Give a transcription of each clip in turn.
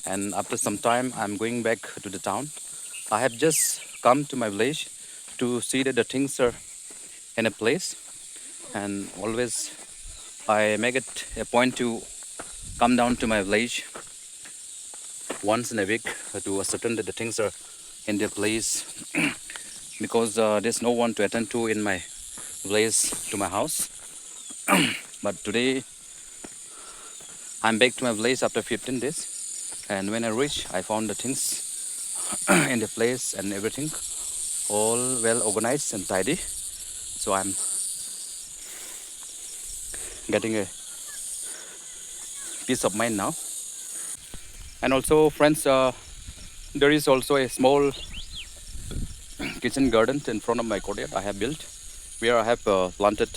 and after some time I'm going back to the town. I have just come to my village to see that the things are in a place, and always I make it a point to come down to my village once in a week to ascertain that the things are in their place because there's no one to attend to in my village to my house. But today I'm back to my village after 15 days, and when I reach, I found the things in the place and everything all well organized and tidy. So I'm getting a peace of mind now. And also, friends, there is also a small kitchen garden in front of my courtyard I have built, where I have planted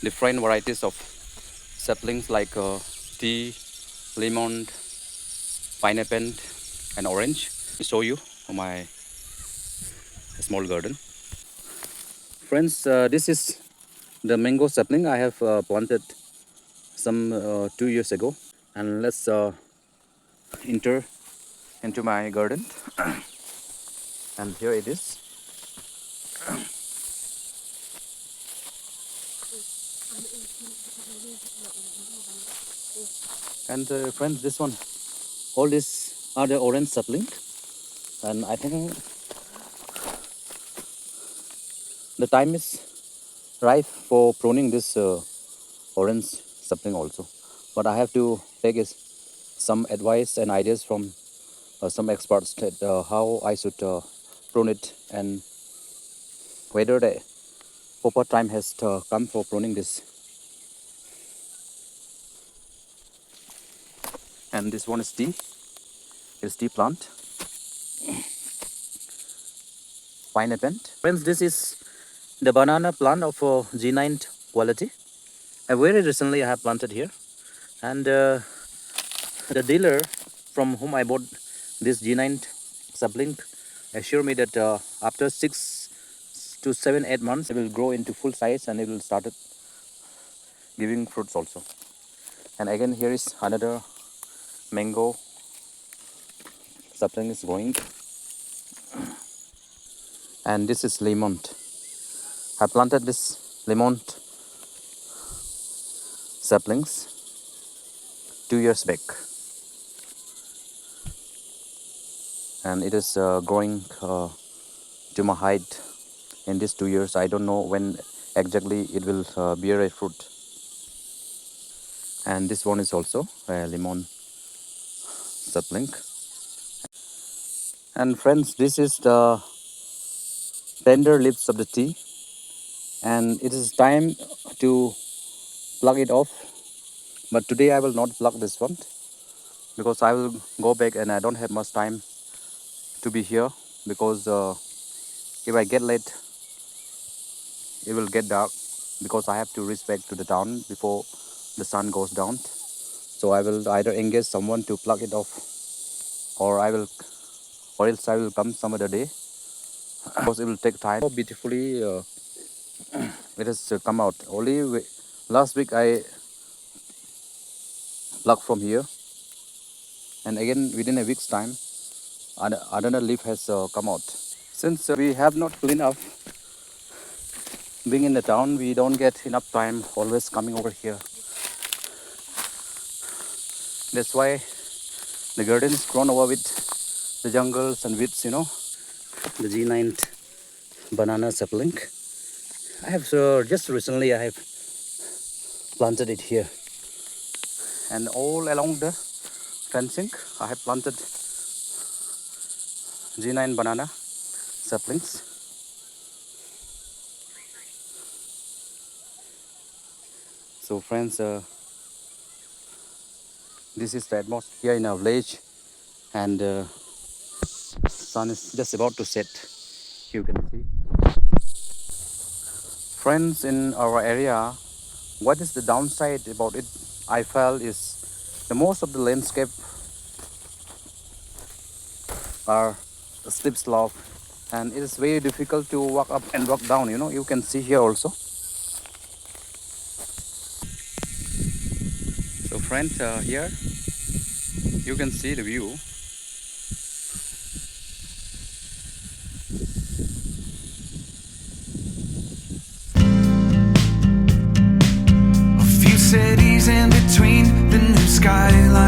different varieties of saplings like tea, lemon, pineapple, and orange. I show you my small garden. Friends, this is the mango sapling I have planted some 2 years ago. And let's enter into my garden. And here it is. And friends, this one, all these are the orange sapling. And I think the time is ripe for pruning this orange sapling also. But I have to take some advice and ideas from some experts that how I should prune it and whether the proper time has come for pruning this. And this one is tea plant, pineapple. Friends, this is the banana plant of G9 quality. Very recently I have planted here, and the dealer from whom I bought this G9 sapling assured me that after 6 to 7 8 months it will grow into full size and it will start giving fruits also. And again, here is another mango sapling is growing, and this is lemon. I planted this lemon saplings 2 years back, and it is growing to my height in these 2 years. I don't know when exactly it will bear a fruit. And this one is also a lemon sapling. And friends, this is the tender leaves of the tea, and it is time to pluck it off. But today I will not pluck this one because I will go back and I don't have much time to be here, because if I get late it will get dark, because I have to reach back to the town before the sun goes down. So I will either engage someone to pluck it off, or else I will come some other day, because it will take time. So beautifully it has come out. Only last week I plucked from here, and again within a week's time another leaf has come out. Since we have not cleaned up, being in the town, we don't get enough time always coming over here. That's why the garden is grown over with the jungles and weeds, The G9 banana sapling. I have just recently I have planted it here, and all along the fencing I have planted G9 banana saplings. So friends, this is the atmosphere here in our village, and sun is just about to set, you can see. Friends, in our area, what is the downside about it I felt is the most of the landscape are a steep slope, and it is very difficult to walk up and walk down. You can see here also. So friend, here You can see the view. A few cities in between, the new skyline